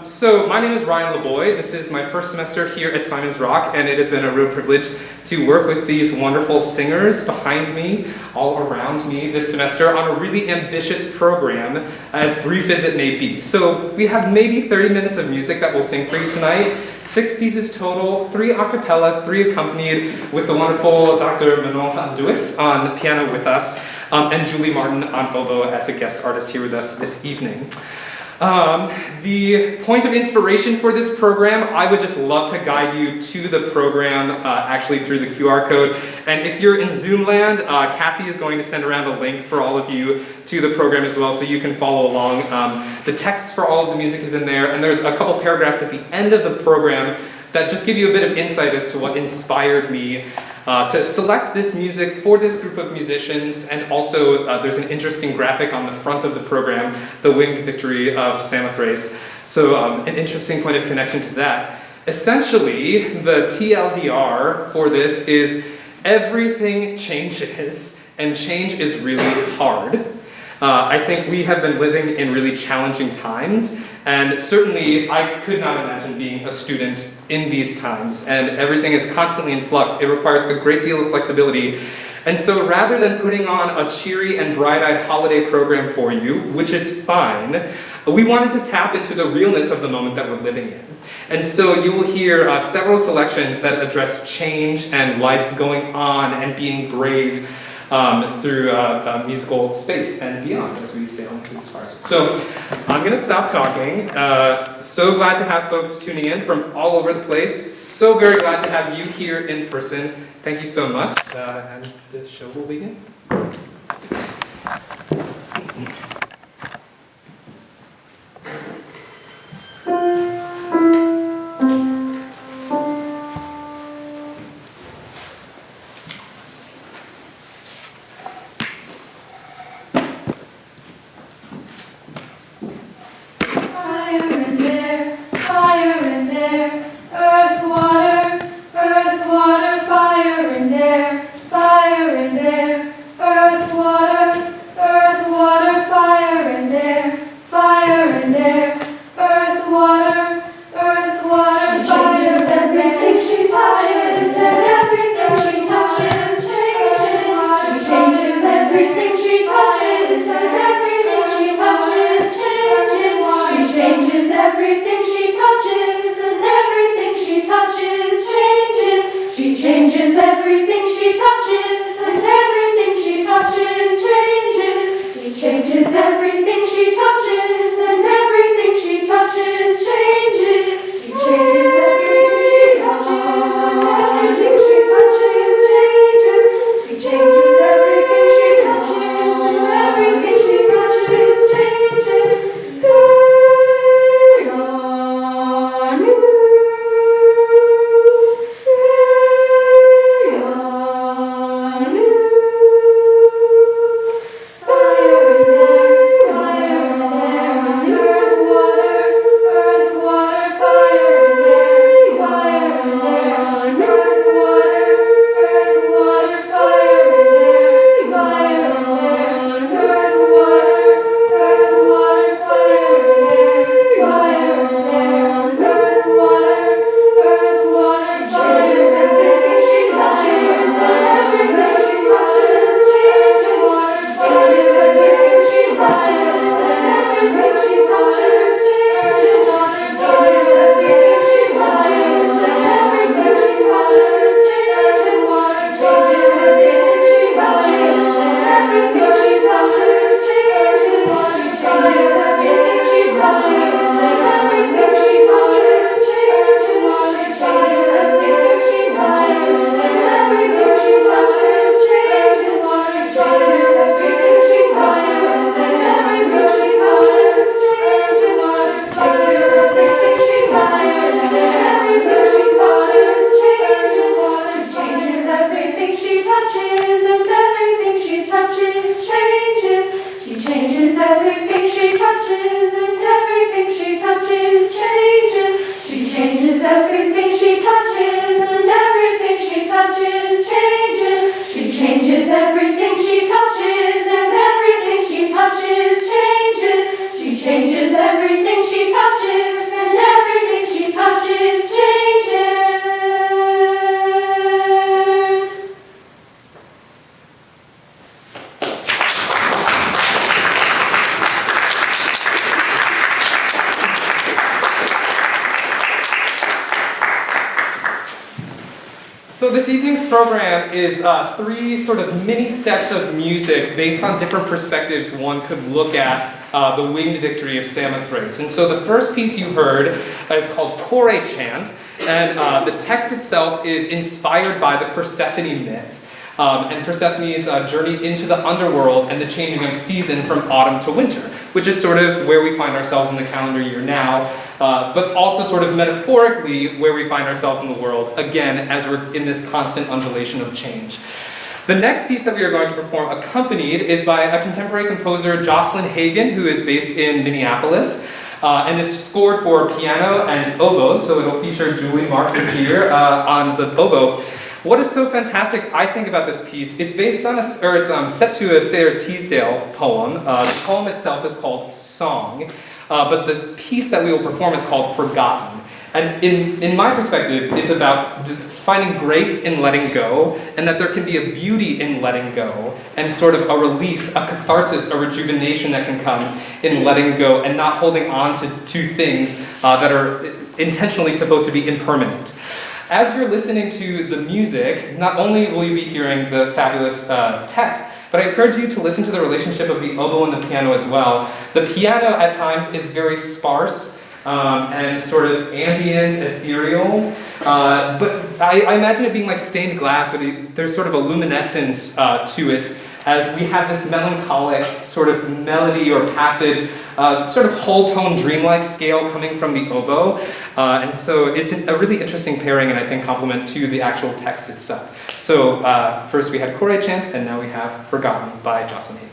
So my name is Ryan LeBoy. This is my first semester here at Simon's Rock, and it has been a real privilege to work with these wonderful singers behind me, all around me this semester on a really ambitious program, as brief as it may be. So we have maybe 30 minutes of music that we'll sing for you tonight, 6 pieces total, 3 a cappella, 3 accompanied with the wonderful Dr. Manon Anduis on piano with us, and Julie Martin on oboe as a guest artist here with us this evening. The point of inspiration for this program, I would just love to guide you to the program actually through the QR code. And if you're in Zoom land, Kathy is going to send around a link for all of you to the program as well, so you can follow along. The text for all of the music is in there, and there's a couple paragraphs at the end of the program that just give you a bit of insight as to what inspired me to select this music for this group of musicians. And also there's an interesting graphic on the front of the program, the Winged Victory of Samothrace. So an interesting point of connection to that. Essentially, the TLDR for this is everything changes, and change is really hard. I think we have been living in really challenging times, and certainly I could not imagine being a student in these times, and everything is constantly in flux. It requires a great deal of flexibility. And so rather than putting on a cheery and bright-eyed holiday program for you, which is fine, we wanted to tap into the realness of the moment that we're living in. And so you will hear several selections that address change and life going on and being brave through musical space and beyond as we sail into the stars. So I'm going to stop talking. So glad to have folks tuning in from all over the place. So very glad to have you here in person. Thank you so much. And the show will begin. Fire in there. So this evening's program is three sort of mini sets of music based on different perspectives one could look at the winged victory of Samothrace. And so the first piece you heard is called Chant, and the text itself is inspired by the Persephone myth. And Persephone's journey into the underworld and the changing of season from autumn to winter, which is sort of where we find ourselves in the calendar year now, but also sort of metaphorically where we find ourselves in the world, again, as we're in this constant undulation of change. The next piece that we are going to perform accompanied is by a contemporary composer, Jocelyn Hagan, who is based in Minneapolis. And is scored for piano and oboe, so it'll feature Julie Martin here on the oboe. What is so fantastic, I think, about this piece, it's based on it's set to a Sayre Teasdale poem. The poem itself is called Song, but the piece that we will perform is called Forgotten. And in my perspective, it's about finding grace in letting go, and that there can be a beauty in letting go, and sort of a release, a catharsis, a rejuvenation that can come in letting go, and not holding on to two things that are intentionally supposed to be impermanent. As you're listening to the music, not only will you be hearing the fabulous text, but I encourage you to listen to the relationship of the oboe and the piano as well. The piano at times is very sparse and sort of ambient, ethereal, but I imagine it being like stained glass, so there's sort of a luminescence to it, as we have this melancholic sort of melody or passage, sort of whole tone dreamlike scale coming from the oboe. And so it's a really interesting pairing, and I think complement to the actual text itself. So first we had Chant, and now we have Forgotten by Jocelyn Hagan.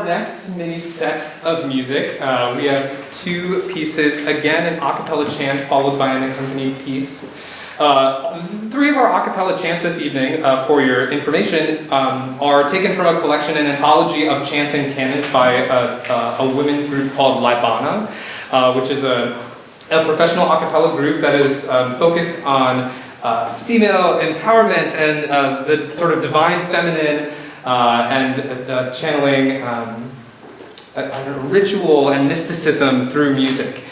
next mini set of music, we have two pieces, again an acapella chant followed by an accompanied piece. Three of our acapella chants this evening, for your information, are taken from a collection, an anthology of chants and canons by a women's group called Libana, which is a professional acapella group that is focused on female empowerment and the sort of divine feminine and channeling ritual and mysticism through music.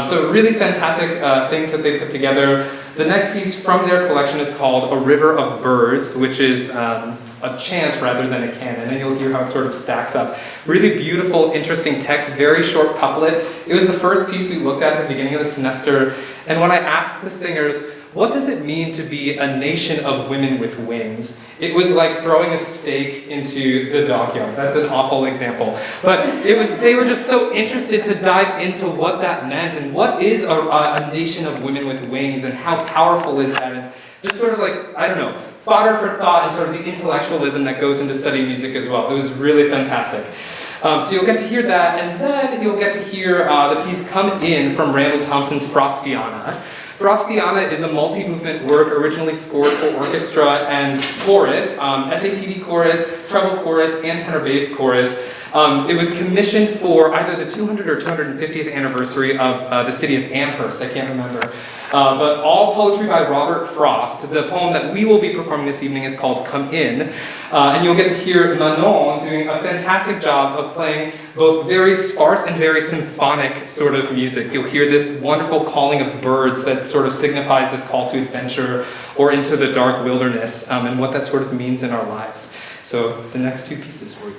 So really fantastic things that they put together. The next piece from their collection is called A River of Birds, which is a chant rather than a canon, and you'll hear how it sort of stacks up. Really beautiful, interesting text, very short couplet. It was the first piece we looked at the beginning of the semester, and when I asked the singers, what does it mean to be a nation of women with wings? It was like throwing a stake into the dockyard. That's an awful example. But they were just so interested to dive into what that meant and what is a nation of women with wings and how powerful is that? And just sort of like, I don't know, fodder for thought and sort of the intellectualism that goes into studying music as well. It was really fantastic. So you'll get to hear that, and then you'll get to hear the piece Come In from Randall Thompson's Frostiana. Frostiana is a multi-movement work originally scored for orchestra and chorus, SATB chorus, treble chorus, and tenor bass chorus. It was commissioned for either the 200th or 250th anniversary of the city of Amherst, I can't remember. But all poetry by Robert Frost. The poem that we will be performing this evening is called Come In. And you'll get to hear Manon doing a fantastic job of playing both very sparse and very symphonic sort of music. You'll hear this wonderful calling of birds that sort of signifies this call to adventure or into the dark wilderness, and what that sort of means in our lives. So the next two pieces for you.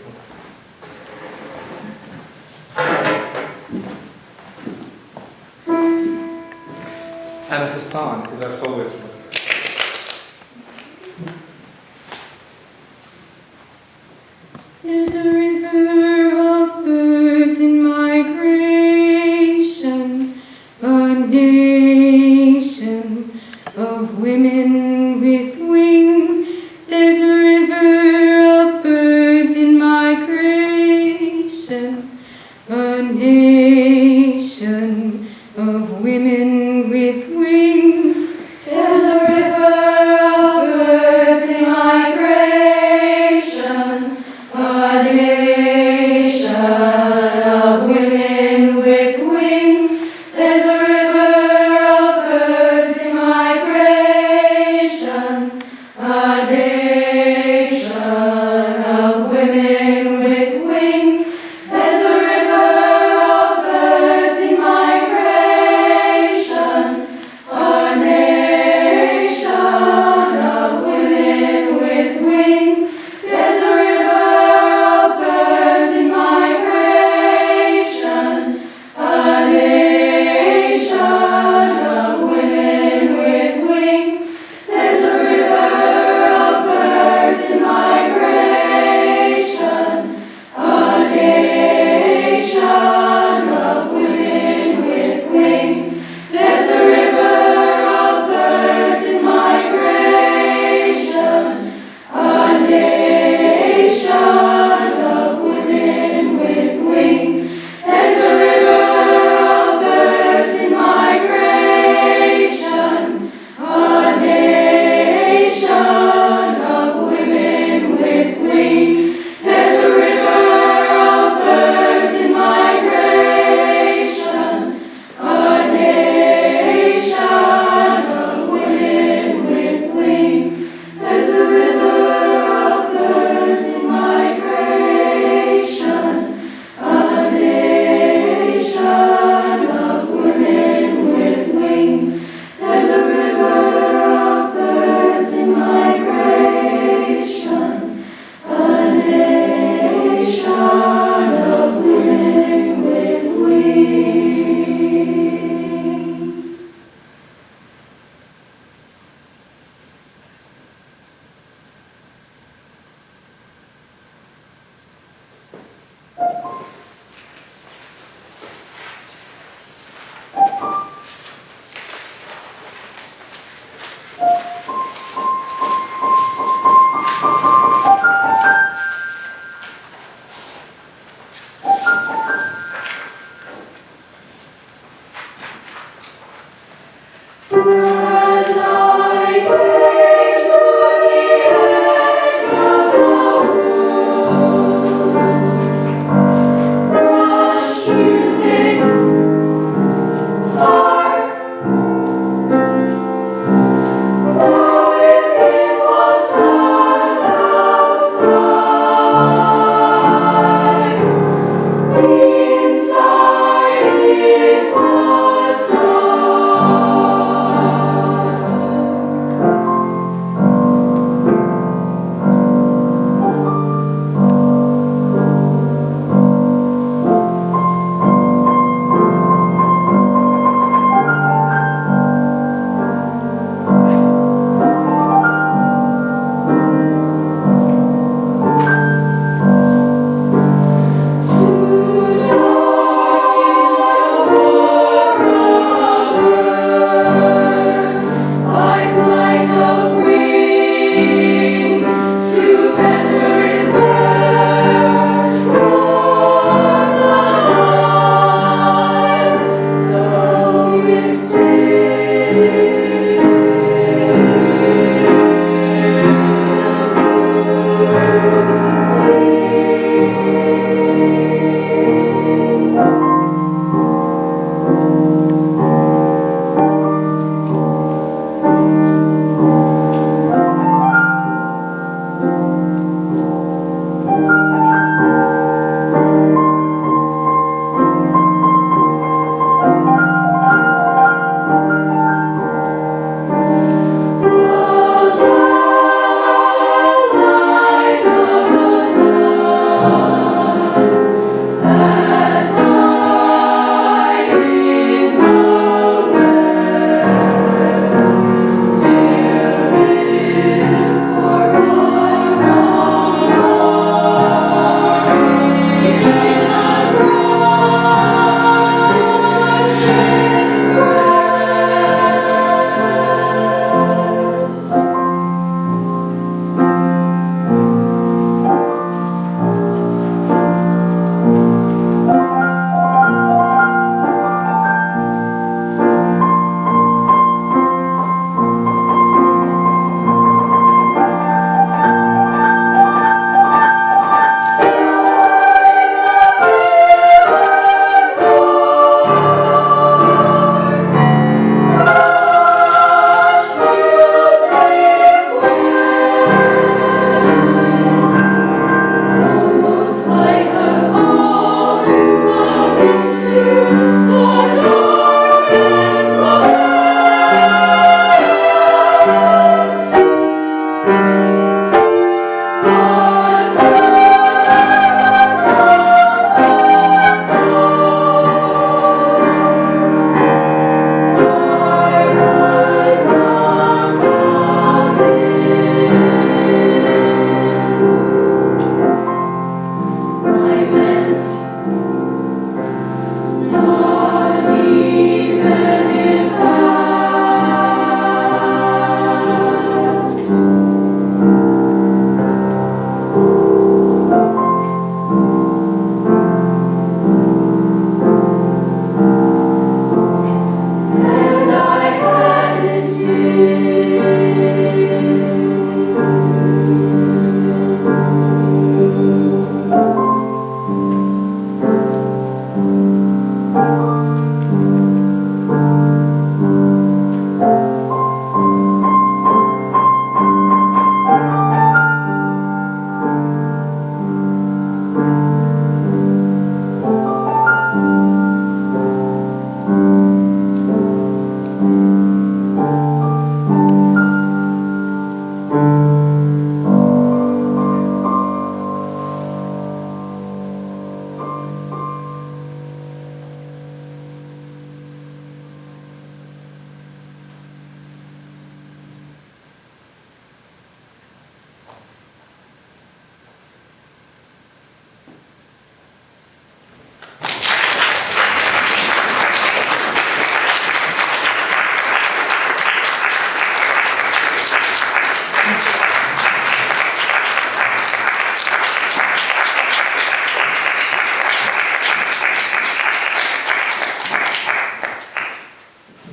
And Hassan is our soloist for the first. There's a river of birds in migration, a nation of women with wings. There's a river of birds in migration, a nation of women with wings. There's a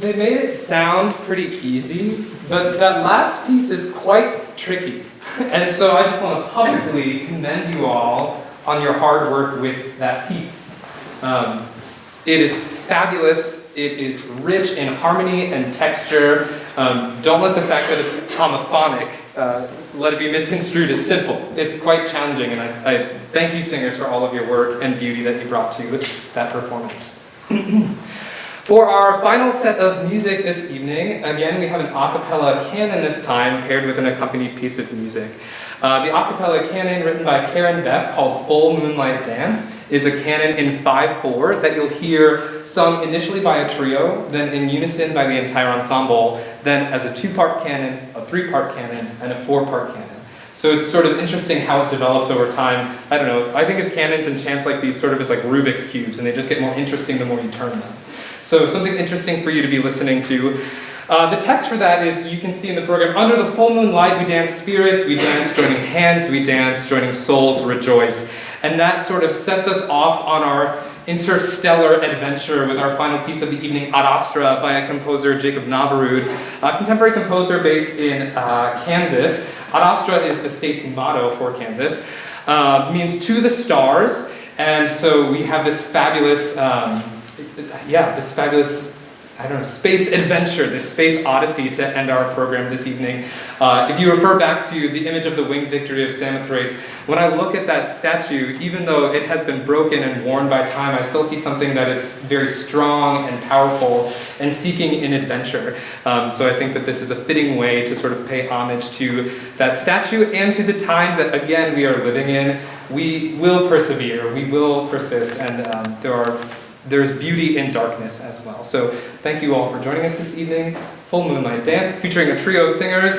they made it sound pretty easy, but that last piece is quite tricky. And so I just want to publicly commend you all on your hard work with that piece. It is fabulous. It is rich in harmony and texture. Don't let the fact that it's homophonic let it be misconstrued as simple. It's quite challenging, and I thank you singers for all of your work and beauty that you brought to that performance. For our final set of music this evening, again, we have an acapella canon this time, paired with an accompanied piece of music. The acapella canon, written by Karen Beff, called Full Moonlight Dance, is a canon in 5/4 that you'll hear sung initially by a trio, then in unison by the entire ensemble, then as a 2-part canon, a 3-part canon, and a 4-part canon. So it's sort of interesting how it develops over time. I don't know, I think of canons and chants like these sort of as like Rubik's Cubes, and they just get more interesting the more you turn them. So something interesting for you to be listening to. The text for that is, you can see in the program, under the full moonlight we dance spirits, we dance joining hands, we dance joining souls, rejoice. And that sort of sets us off on our interstellar adventure with our final piece of the evening, Ad Astra, by a composer, Jacob Navarud, a contemporary composer based in Kansas. Ad Astra is the state's motto for Kansas, means to the stars. And so we have this fabulous, space adventure, this space odyssey to end our program this evening. If you refer back to the image of the winged victory of Samothrace, when I look at that statue, even though it has been broken and worn by time, I still see something that is very strong and powerful and seeking in adventure. So I think that this is a fitting way to sort of pay homage to that statue and to the time that, again, we are living in. We will persevere, we will persist, and there's beauty in darkness as well. So thank you all for joining us this evening. Full Moonlight Dance, featuring a trio of singers.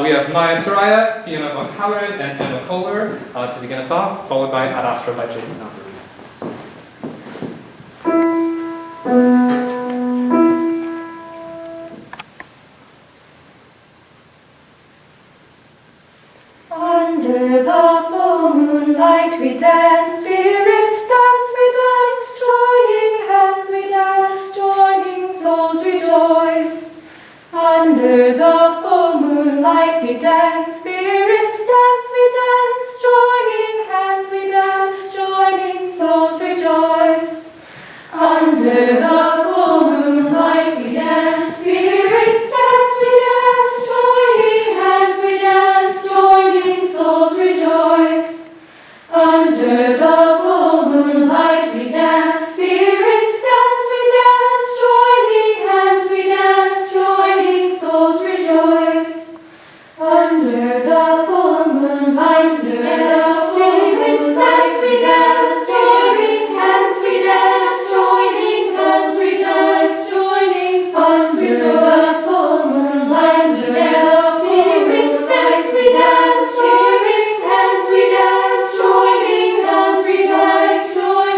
We have Maya Soraya, Fiona O'Halloran, and Emma Kohler to begin us off, followed by Ad Astra by Jacob Navarud. Under the full moonlight we dance, spirits dance, we dance, joining hands we dance, joining souls rejoice. Under the full moonlight we dance, spirits dance, we dance, joining hands we dance, joining souls rejoice. Under the full moonlight we dance, spirits dance, we dance, joining hands we dance, joining souls rejoice. Under the full moonlight we dance, spirits dance, we dance, joining hands we dance, joining souls rejoice. Under the full moonlight we dance, spirits dance, we dance, joining hands we dance, joining souls rejoice, joining souls rejoice. Under the full moonlight we dance, spirits dance, we dance, joining hands we dance, joining souls rejoice,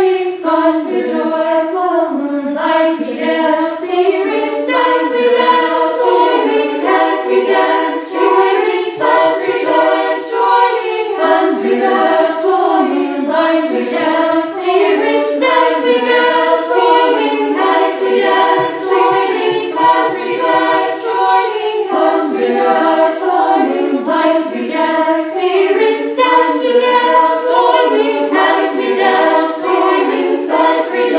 joining souls rejoice. Full moonlight we dance, spirits dance, we dance, joining hands we dance, joining souls rejoice, joining souls rejoice. Full moonlight we dance, spirits dance, we dance, joining hands we dance, joining souls rejoice, joining souls rejoice. Full moonlight we dance, spirits dance, we dance, joining hands we dance, joining souls rejoice.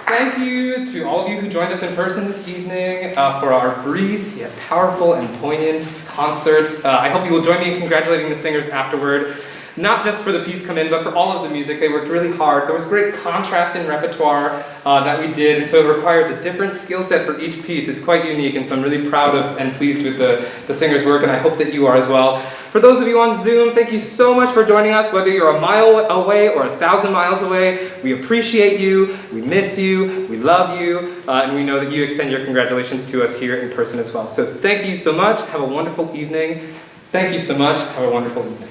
Thank you to all of you who joined us in person this evening for our brief yet powerful and poignant concert. I hope you will join me in congratulating the singers afterward. Not just for the piece Come In, but for all of the music. They worked really hard. There was great contrast in repertoire that we did, and so it requires a different skill set for each piece. It's quite unique, and so I'm really proud of and pleased with the singers' work, and I hope that you are as well. For those of you on Zoom, thank you so much for joining us, whether you're a mile away or 1,000 miles away. We appreciate you, we miss you, we love you, and we know that you extend your congratulations to us here in person as well. So thank you so much. Have a wonderful evening. Thank you so much. Have a wonderful evening.